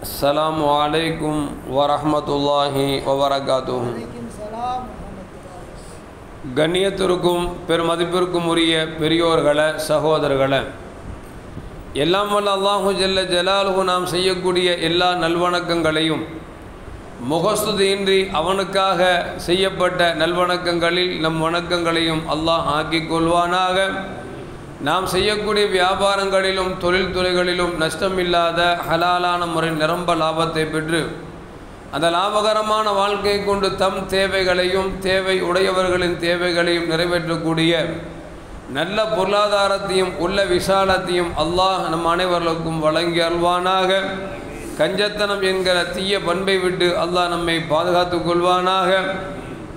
السلام عليكم ورحمة الله وبركاته. கண்ணியத்திற்கும் பெருமதிப்பிற்கும் உரிய பெரியோர்களே, சகோதரர்களே, எல்லாம் வல்ல அல்லாஹு ஜல்ல ஜலாலுஹு நாம் செய்யக்கூடிய எல்லா நல்வணக்கங்களையும் முகஸ்துதியின்றி அவனுக்காக செய்யப்பட்ட நல்வணக்கங்களில் நம் வணக்கங்களையும் அல்லாஹ் ஆக்கிக் கொள்வானாக. நாம் செய்யக்கூடிய வியாபாரங்களிலும் தொழில்துறைகளிலும் நஷ்டமில்லாத ஹலாலான முறை நிரம்ப லாபத்தை பெற்று அந்த லாபகரமான வாழ்க்கை கொண்டு தம் தேவைகளையும் தேவை உடையவர்களின் தேவைகளையும் நிறைவேற்றக்கூடிய நல்ல பொருளாதாரத்தையும் உள்ள விசாலத்தையும் அல்லாஹ் நம் அனைவர்களுக்கும் வழங்கி அல்வானாக. கஞ்சத்தனம் என்கிற தீய பண்பை விட்டு அல்லாஹ் நம்மை பாதுகாத்து கொள்வானாக.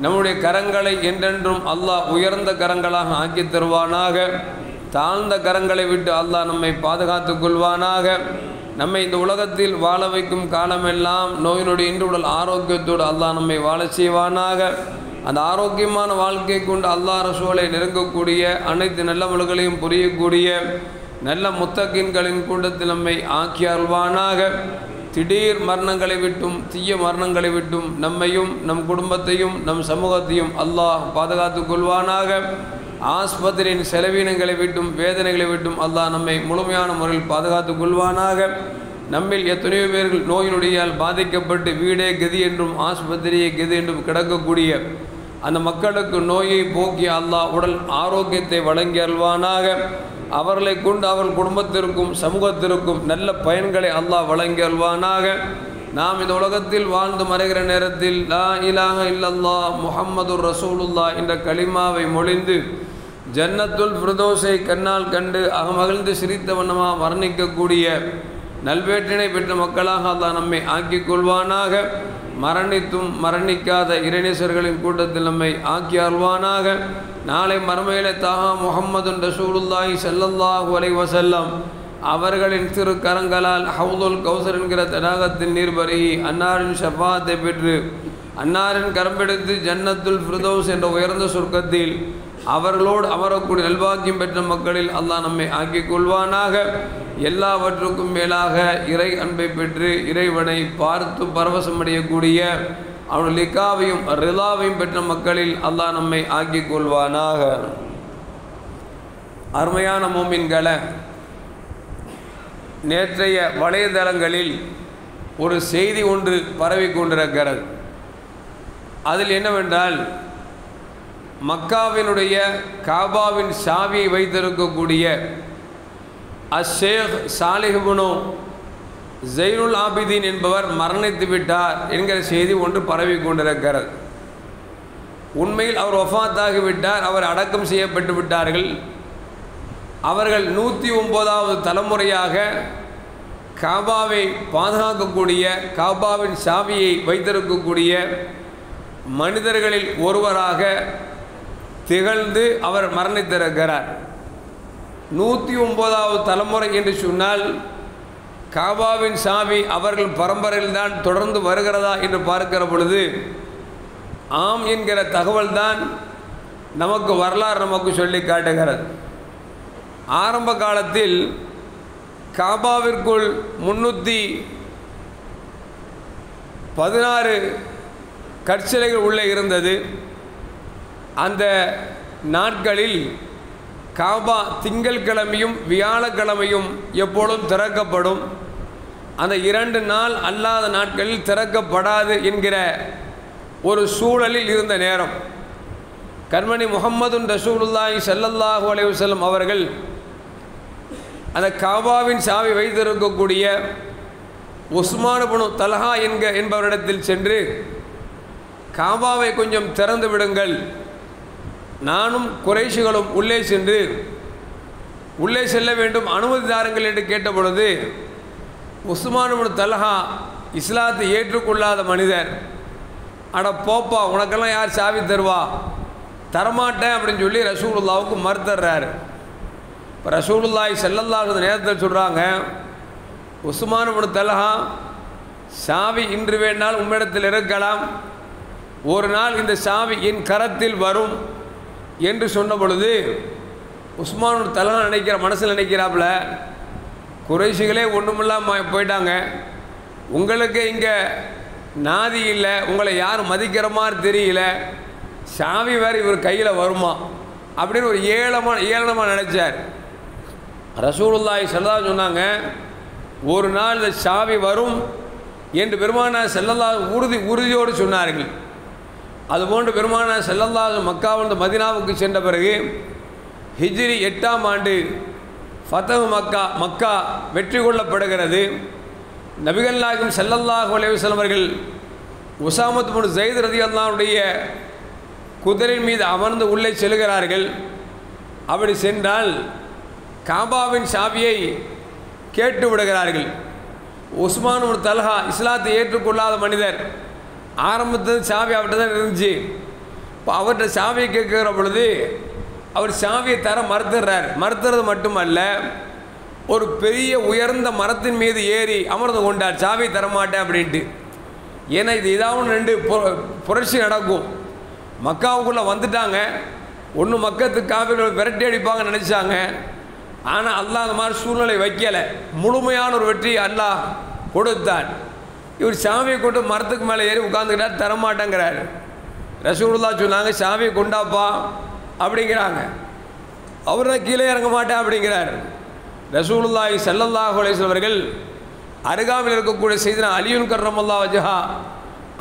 நம்முடைய கரங்களை என்றென்றும் அல்லாஹ் உயர்ந்த கரங்களாக ஆக்கி தருவானாக. தாழ்ந்த கரங்களை விட்டு அல்லாஹ் நம்மை பாதுகாத்து கொள்வானாக. நம்மை இந்த உலகத்தில் வாழ வைக்கும் காலமெல்லாம் நோயினுடைய இன்று உடல் ஆரோக்கியத்தோடு அல்லாஹ் நம்மை வாழ செய்வானாக. அந்த ஆரோக்கியமான வாழ்க்கை கொண்டு அல்லாஹ் ரசூலை நெருங்கக்கூடிய அனைத்து நல்லவர்களையும் புரியக்கூடிய நல்ல முத்தகின்களின் கூட்டத்தில் நம்மை ஆக்கி அருள்வானாக. திடீர் மரணங்களை விட்டும் தீய மரணங்களை விட்டும் நம்மையும் நம் குடும்பத்தையும் நம் சமூகத்தையும் அல்லாஹ் பாதுகாத்து கொள்வானாக. ஆஸ்பத்திரியின் செலவினங்களை விட்டும் வேதனைகளை விட்டும் அல்லாஹ் நம்மை முழுமையான முறையில் பாதுகாத்து கொள்வானாக. நம்மில் எத்தனையோ பேர்கள் நோயினுடையால் பாதிக்கப்பட்டு வீடே கதி என்றும் ஆஸ்பத்திரியை கதி என்றும் கிடக்கக்கூடிய அந்த மக்களுக்கு நோயை போக்கி அல்லாஹ் உடல் ஆரோக்கியத்தை வழங்கி அல்வானாக. அவர்களை கொண்டு அவர்கள் குடும்பத்திற்கும் சமூகத்திற்கும் நல்ல பயன்களை அல்லாஹ் வழங்கி அல்வானாக. நாம் இந்த உலகத்தில் வாழ்ந்து மறைகிற நேரத்தில் லா இலாஹ இல்லல்லாஹ் முஹம்மதுர் ரசூலுல்லாஹ் என்ற கலிமாவை மொழிந்து ஜன்னத்துல் ஃபிர்தௌஸை கண்ணால் கண்டு அகமகிழ்ந்து சிரித்த வண்ணமாக வர்ணிக்கக்கூடிய நல்வேற்றினை பெற்ற மக்களாக அல்லாஹ் நம்மை ஆக்கிக் கொள்வானாக. மரணித்தும் மரணிக்காத இறைநேசர்களின் கூட்டத்தில் நம்மை ஆக்கி அருள்வானாக. நாளை மறுமையிலே தாஹா முஹம்மதுன் ரசூலுல்லாஹி ஸல்லல்லாஹு அலைஹி வஸல்லம் அவர்களின் திரு கரங்களால் ஹவுதுல் கௌசர் என்கிற தடாகத்தின் நீர் பருகி அன்னாரின் ஷஃபாத்தை பெற்று அன்னாரின் கரம்பெடுத்து ஜன்னத்துல் ஃபிர்தௌஸ் என்ற உயர்ந்த சொர்க்கத்தில் அவர்களோடு அமரக்கூடிய நல்வாக்கியம் பெற்ற மக்களில் அல்லாஹ் நம்மை ஆக்கிக் கொள்வானாக. எல்லாவற்றுக்கும் மேலாக இறை அன்பை பெற்று இறைவனை பார்த்து பரவசமடையக்கூடிய அவனுடைய லிகாவையும் ரிலாவையும் பெற்ற மக்களில் அல்லாஹ் நம்மை ஆக்கிக் கொள்வானாக. அருமையான மோமின்களை, நேற்றைய வலைதளங்களில் ஒரு செய்தி ஒன்று பரவி கொண்டிருக்கிறது. அதில் என்னவென்றால், மக்காவினுடைய காபாவின் சாவியை வைத்திருக்கக்கூடிய அஷேக் சாலிஹ் இப்னு ஜைனுல் ஆபிதீன் என்பவர் மரணித்து விட்டார் என்கிற செய்தி ஒன்று பரவி கொண்டிருக்கிறது. உண்மையில் அவர் வஃபாத்தாகிவிட்டார், அவர் அடக்கம் செய்யப்பட்டு விட்டார்கள். அவர்கள் 109வது தலைமுறையாக காபாவை பாதுகாக்கக்கூடிய காபாவின் சாவியை வைத்திருக்கக்கூடிய மனிதர்களில் ஒருவராக திகழ்ந்து அவர் மரணித்திருக்கிறார். 109வது தலைமுறை என்று சொன்னால் காபாவின் சாவி அவர்கள் பரம்பரையில்தான் தொடர்ந்து வருகிறதா என்று பார்க்கிற பொழுது ஆம் என்கிற தகவல் தான் நமக்கு வரலாறு நமக்கு சொல்லி காட்டுகிறது. ஆரம்ப காலத்தில் காபாவிற்குள் 316 கற்சிலைகள் உள்ளே இருந்தது. அந்த நாட்களில் காபா திங்கள்கிழமையும் வியாழக்கிழமையும் எப்பொழுதும் திறக்கப்படும், அந்த 2 நாள் அல்லாத நாட்களில் திறக்கப்படாது என்கிற ஒரு சூழலில் இருந்த நேரம் கண்மணி முஹம்மதுன் ரசூலுல்லாஹி ஸல்லல்லாஹு அலைஹி வஸல்லம் அவர்கள் அந்த காபாவின் சாவி வைத்திருக்கக்கூடிய உஸ்மான் இப்னு தல்ஹா என்பவரிடத்தில் சென்று காபாவை கொஞ்சம் திறந்து விடுங்கள், நானும் குறைஷிகளும் உள்ளே சென்று உள்ளே செல்ல வேண்டும், அனுமதி தாருங்கள் என்று கேட்ட பொழுது உஸ்மான் இப்னு தல்ஹா இஸ்லாத்தை ஏற்றுக்கொள்ளாத மனிதர், அட போப்பா உனக்கெல்லாம் யார் சாவி தருவா, தரமாட்டேன் அப்படின்னு சொல்லி ரசூலுல்லாவுக்கு மறுத்துறாரு. இப்போ ரசூலுல்லாஹி ஸல்லல்லாஹு அலைஹி நேரத்தில் சொல்கிறாங்க, உஸ்மான் இப்னு தல்ஹா சாவி இன்று வேண்டால் உம்மிடத்தில் இருக்கலாம், ஒரு நாள் இந்த சாவி என் கரத்தில் வரும் என்று சொன்ன பொழுது உஸ்மான் இப்னு தல்ஹா மனசில் நினைக்கிறாப்புல, குறைஷிகளே ஒன்றுமில்லாமல் போயிட்டாங்க, உங்களுக்கு இங்கே நாதி இல்லை, உங்களை யாரும் மதிக்கிற மாதிரி தெரியல, சாவி வேறு இவர் கையில் வருமா அப்படின்னு ஒரு ஏளனமாக நினச்சார். ரசூலுல்லாஹி ஸல்லல்லாஹு அலைஹி சொன்னாங்க, ஒரு நாள் இந்த சாவி வரும் என்று பெருமானார் ஸல்லல்லாஹு உறுதியோடு சொன்னார்கள். அதுபோன்று பெருமானார் ஸல்லல்லாஹு மக்காவிலிருந்து மதீனாவுக்கு சென்ற பிறகு ஹிஜ்ரி 8ஆம் ஆண்டு ஃபதஹ் மக்கா வெற்றி கொள்ளப்படுகிறது. நபிகள் நாயகம் ஸல்லல்லாஹு அலைஹி வஸல்லம் அவர்கள் உஸாமத் பின் ஸைத் ரலியல்லாஹு அன்ஹுடைய குதிரையின் மீது அமர்ந்து உள்ளே செல்கிறார்கள். அப்படி சென்றால் காபாவின் சாவியை கேட்டு விடுகிறார்கள். உஸ்மான் பின் தல்ஹா இஸ்லாத்தை ஏற்றுக்கொள்ளாத மனிதர், ஆரம்பத்தில் சாவி அவர்கிட்ட தான் இருந்துச்சு. இப்போ அவர்கிட்ட சாவியை கேட்குற பொழுது அவர் சாவியை தர மறுத்துறது மட்டுமல்ல, ஒரு பெரிய உயர்ந்த மரத்தின் மீது ஏறி அமர்ந்து கொண்டார், சாவியை தரமாட்டேன் அப்படின்ட்டு. ஏன்னா இது ஏதாவது 2 புரட்சி நடக்கும். மக்காவுக்குள்ளே வந்துட்டாங்க, ஒன்று மக்கத்து காவிர்கள் விரட்டி அடிப்பாங்கன்னு நினச்சாங்க. ஆனால் அல்லாஹ் அந்த மாதிரி சூழ்நிலை வைக்கலை, முழுமையான ஒரு வெற்றி அல்லாஹ் கொடுத்தான். இவர் சாவியை கொண்டு மரத்துக்கு மேலே ஏறி உட்காந்துக்கிட்டார், தரமாட்டேங்கிறார். ரசூலுல்லாஹ் சொன்னாங்க, சாவியை கொண்டாப்பா அப்படிங்கிறாங்க. அவர் தான் கீழே இறங்க மாட்டேன் அப்படிங்கிறார். ரசூலுல்லாஹி ஸல்லல்லாஹு அலைஹி வஸல்லம் அவர்கள் அருகாமையில் இருக்கக்கூடிய செய்தனா அலியுன் கர்ரமல்லாஹு வஜஹா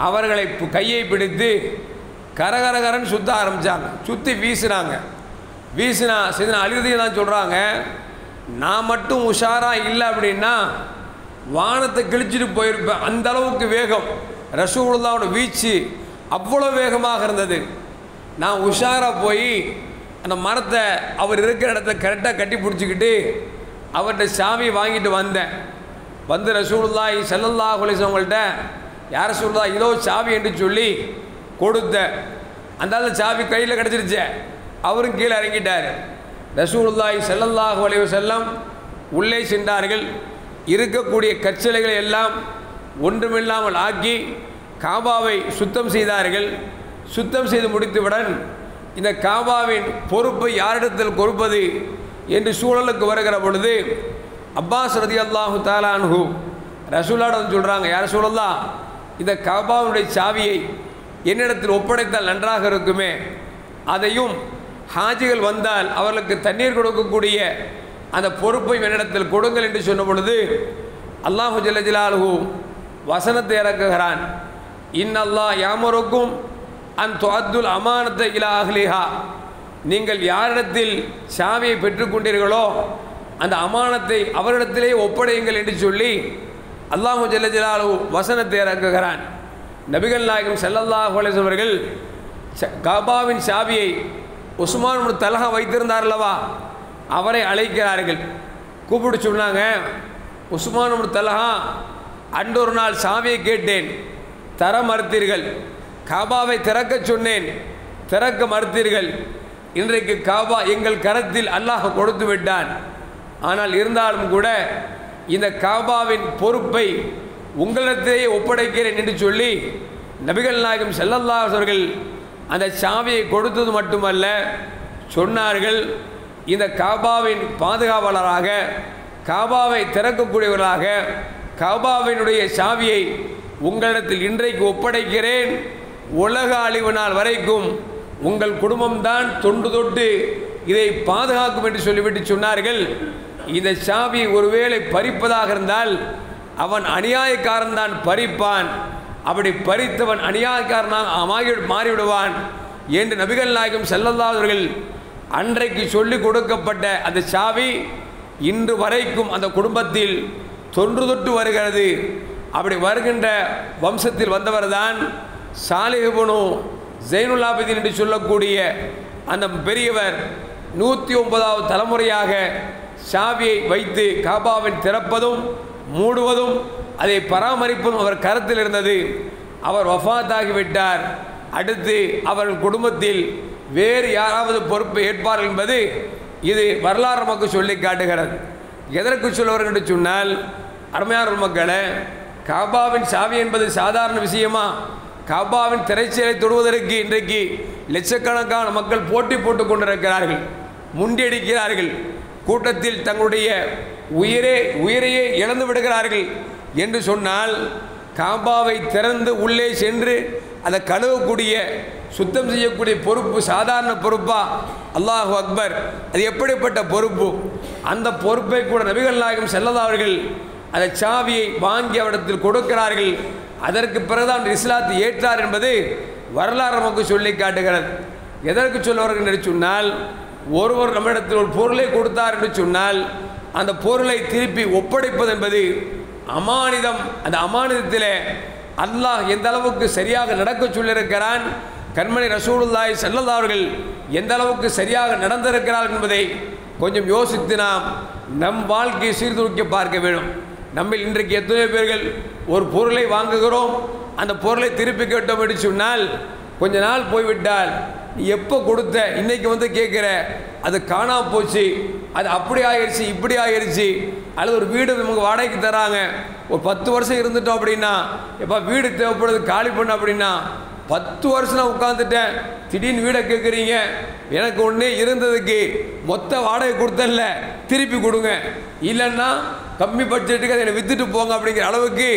அவர்களை கையை பிடித்து கரகரகரன்னு சுற்ற ஆரம்பித்தாங்க. சுற்றி வீசினா செய்தனா அலிரதியை தான் சொல்கிறாங்க, நான் மட்டும் உஷாராக இல்லை அப்படின்னா வானத்தை கிழிச்சிட்டு போயிருப்பேன். அந்த அளவுக்கு வேகம், ரசூலுல்லாஹோட வீச்சு அவ்வளோ வேகமாக இருந்தது. நான் உஷாராக போய் அந்த மரத்தை அவர் இருக்கிற இடத்த கரெக்டாக கட்டி பிடிச்சிக்கிட்டு அவர்கிட்ட சாவியை வாங்கிட்டு வந்தேன். வந்து ரசூலுல்லாஹி ஸல்லல்லாஹு அலைஹி வஸல்லம் அவங்கள்ட்ட, யார் ரசூலுல்லாஹ் இதோ சாவி என்று சொல்லி கொடுத்தேன். அந்த சாவி கையில் கிடச்சிருச்சே, அவரும் கீழே இறங்கிட்டார். ரசூலுல்லாஹி ஸல்லல்லாஹு அலைஹி வஸல்லம் உள்ளே சென்றார்கள். இருக்கக்கூடிய கற்சிலைகளை எல்லாம் ஒன்றுமில்லாமல் ஆக்கி காபாவை சுத்தம் செய்தார்கள். சுத்தம் செய்து முடித்தவுடன் இந்த காபாவின் பொறுப்பை யாரிடத்தில் கொடுப்பது என்று சூழலுக்கு வருகிற பொழுது அப்பாஸ் ரலியல்லாஹு தஆலா அன்ஹு ரசூலுல்லாஹ்விடம் சொல்கிறாங்க, யார் ரசூலுல்லாஹ், இந்த காபாவுடைய சாவியை என்னிடத்தில் ஒப்படைத்தால் நன்றாக இருக்குமே, அதையும் ஹாஜிகள் வந்தால் அவர்களுக்கு தண்ணீர் கொடுக்கக்கூடிய அந்த பொறுப்பை என்னிடத்தில் கொடுங்கள் என்று சொன்ன பொழுது அல்லாஹு ஜல்ல ஜலாலுஹு வசனத்தை இறக்குகிறான், இன்னல்லாஹ் யாமுருக்கும் அன் துஅத்துல் அமானத்தை இலா அஹ்லிஹா, நீங்கள் யாரிடத்தில் சாவியை பெற்றுக்கொண்டீர்களோ அந்த அமானத்தை அவரிடத்திலே ஒப்படையுங்கள் என்று சொல்லி அல்லாஹு ஜல்ல ஜலாலுஹு வசனத்தை இறக்குகிறான். நபிகள் நாயகம் ஸல்லல்லாஹு அலைஹி வஸல்லம் அவர்கள் காபாவின் சாவியை உஸ்மான் பின் தல்ஹா வைத்திருந்தார் அல்லவா, அவரை அழைக்கிறார்கள். கூப்பிட்டு சொன்னாங்க, உஸ்மான் பின் தல்ஹா, அன்றொரு நாள் சாவியை கேட்டேன், தர மறுத்தீர்கள். காபாவை திறக்க சொன்னேன், திறக்க மறுத்தீர்கள். இன்றைக்கு காபா எங்கள் கரத்தில் அல்லாஹ் கொடுத்து விட்டான். ஆனால் இருந்தாலும் கூட இந்த காபாவின் பொறுப்பை உங்களிடத்திலேயே ஒப்படைக்கிறேன் என்று சொல்லி நபிகள் நாயகம் ஸல்லல்லாஹு அலைஹி வஸல்லம் அந்த சாவியை கொடுத்தது மட்டுமல்ல, சொன்னார்கள், இந்த காபாவின் பாதுகாவலராக, காபாவை திறக்கக்கூடியவர்களாக காபாவினுடைய சாவியை உங்களிடத்தில் இன்றைக்கு ஒப்படைக்கிறேன். உலக அழிவு நாள் வரைக்கும் உங்கள் குடும்பம்தான் தொண்டு தொட்டு இதை பாதுகாக்கும் என்று சொல்லிவிட்டு சொன்னார்கள், இந்த சாவி ஒருவேளை பறிப்பதாக இருந்தால் அவன் அநியாயக்காரன் தான் பறிப்பான், அப்படி பறித்தவன் அநியாயக்காரனாக மாறிவிடுவான் என்று நபிகள் நாயகம் ஸல்லல்லாஹு அலைஹி வஸல்லம் அன்றைக்கு சொல்லி கொடுக்கப்பட்ட அந்த சாவி இன்று வரைக்கும் அந்த குடும்பத்தில் தொன்று தொட்டு வருகிறது. அப்படி வருகின்ற வம்சத்தில் வந்தவர் தான் சாலிஹ் இப்னு ஸைனுல் ஆபிதீன் என்று சொல்லக்கூடிய அந்த பெரியவர். 109வது தலைமுறையாக சாவியை வைத்து காபாவின் திறப்பதும் மூடுவதும் அதை பராமரிப்பதும் அவர் கரத்தில் இருந்தது. அவர் வஃபாத்தாகிவிட்டார். அடுத்து அவர்கள் குடும்பத்தில் வேறு யாராவது பொறுப்பை ஏற்பார்கள் என்பது இது வரலாறு நமக்கு சொல்லி காட்டுகிறது. எதற்கு சொல்லுவார்கள் என்று சொன்னால், அருமையான மக்களை, காபாவின் சாவி என்பது சாதாரண விஷயமா? காபாவின் திரைச்சீலை தொடுவதற்கு இன்றைக்கு லட்சக்கணக்கான மக்கள் போட்டி போட்டுக் கொண்டிருக்கிறார்கள், முண்டியடிக்கிறார்கள், கூட்டத்தில் தங்களுடைய உயிரையே இழந்து விடுகிறார்கள். என்று சொன்னால் காபாவை திறந்து உள்ளே சென்று அதை கழுவக்கூடிய சுத்தம் செய்யக்கூடிய பொறுப்பு சாதாரண பொறுப்பா? அல்லாஹு அக்பர்! அது எப்படிப்பட்ட பொறுப்பு? அந்த பொறுப்பை கூட நபிகள் நாயகம் ஸல்லல்லாஹு அவர்கள் அந்த சாவியை வாங்கி அவரிடத்தில் கொடுக்கிறார்கள். அதற்கு பிறகுதான் இஸ்லாத்தை ஏற்றார் என்பது வரலாறு நமக்கு சொல்லி காட்டுகிறது. எதற்கு சொல்லுவார்கள் என்று சொன்னால், ஒருவர் நம்மிடத்தில் ஒரு பொருளை கொடுத்தார் என்று சொன்னால் அந்த பொருளை திருப்பி ஒப்படைப்பது என்பது அமானிதம். அந்த அமானிதத்தில் அல்லாஹ் எந்த அளவுக்கு சரியாக நடக்க சொல்லியிருக்கிறான், கண்மணி ரசூலுல்லாஹி ஸல்லல்லாஹு அவர்கள் எந்த அளவுக்கு சரியாக நடந்திருக்கிறார் என்பதை கொஞ்சம் யோசித்து நாம் நம் வாழ்க்கையை சீர்தூக்கி பார்க்க வேண்டும். நம்மில் இன்றைக்கு எத்தனை பேர்கள் ஒரு பொருளை வாங்குகிறோம், அந்த பொருளை திருப்பி கேட்டோம் என்று சொன்னால் கொஞ்ச நாள் போய்விட்டால் நீ எப்போ கொடுத்த, இன்றைக்கி வந்து கேட்குற, அது காணாமல் போச்சு, அது அப்படி ஆயிடுச்சு இப்படி ஆயிடுச்சு, அல்லது ஒரு வீடு நமக்கு வாடகைக்கு தராங்க, ஒரு 10 வருஷம் இருந்துட்டோம் அப்படின்னா, எப்போ வீடு தேவைப்படுது காலி பண்ண அப்படின்னா 10 வருஷம் நான் உட்காந்துட்டேன், திடீர்னு வீடை கேட்குறீங்க, எனக்கு ஒன்று இருந்ததுக்கு மொத்த வாடகை கொடுத்தல திருப்பி கொடுங்க, இல்லைன்னா கம்மி பட்ஜெட்டுக்கு அதை விற்றுட்டு போங்க அப்படிங்கிற அளவுக்கு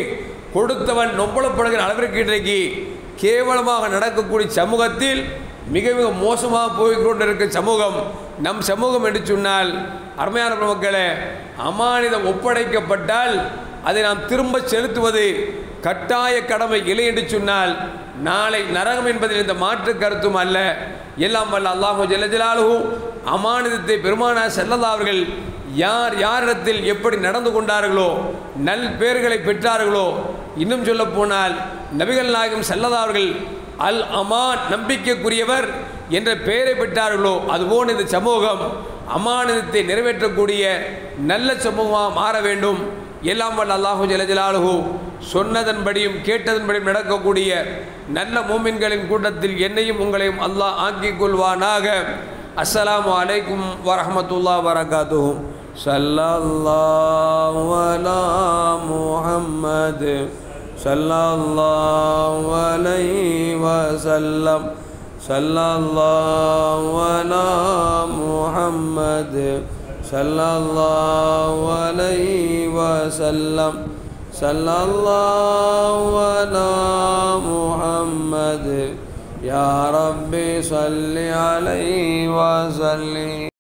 கொடுத்தவன் நொம்பலப்படுகிற அளவிற்கு இன்றைக்கு கேவலமாக நடக்கக்கூடிய சமூகத்தில் மிக மிக மோசமாக போய்கொண்டிருக்கிற சமூகம் நம் சமூகம் என்று சொன்னால், அருமையான மக்களே, அமானிதம் ஒப்படைக்கப்பட்டால் அதை நாம் திரும்ப செலுத்துவது கட்டாய கடமை இல்லை என்று சொன்னால் நாளை நரகம் என்பதில் இந்த மாற்று கருத்தும் அல்ல. எல்லாம் வல்ல அல்லாஹு ஜல்ல ஜலாலுஹு அமானிதத்தை பெருமானார் ஸல்லல்லாஹு அவர்கள் யார் யாரிடத்தில் எப்படி நடந்து கொண்டார்களோ, நல் பேர்களை பெற்றார்களோ, இன்னும் சொல்ல போனால் நபிகள் நாயகம் ஸல்லல்லாஹு அவர்கள் அல் அமான் நம்பிக்கைக்குரியவர் என்ற பெயரை பெற்றார்களோ, அதுபோல் இந்த சமூகம் அமானிதத்தை நிறைவேற்றக்கூடிய நல்ல சமூகமாக மாற வேண்டும். எல்லாம் வல்ல அல்லாஹு ஜல்ல ஜலாலுஹு சொன்னதன்படியும் கேட்டதன்படியும் நடக்கக்கூடிய நல்ல மூமின்களின் கூட்டத்தில் என்னையும் உங்களையும் அல்லாஹ் ஆக்கிக் கொள்வானாக. அஸ்ஸலாமு அலைக்கும் வரஹ்மத்துல்லாஹி வபரகாத்துஹு. ஸல்லல்லாஹு அலா முஹம்மத் ஸல்லல்லாஹு அலைஹி வஸல்லம். ஸல்லல்லாஹு அலா முஹம்மத் ஸல்லல்லாஹு அலைஹி வஸல்லம். ஸல்லல்லாஹு அலா முஹம்மத் யா ரப்பி ஸல்லி அலைஹி வஸல்லிம்.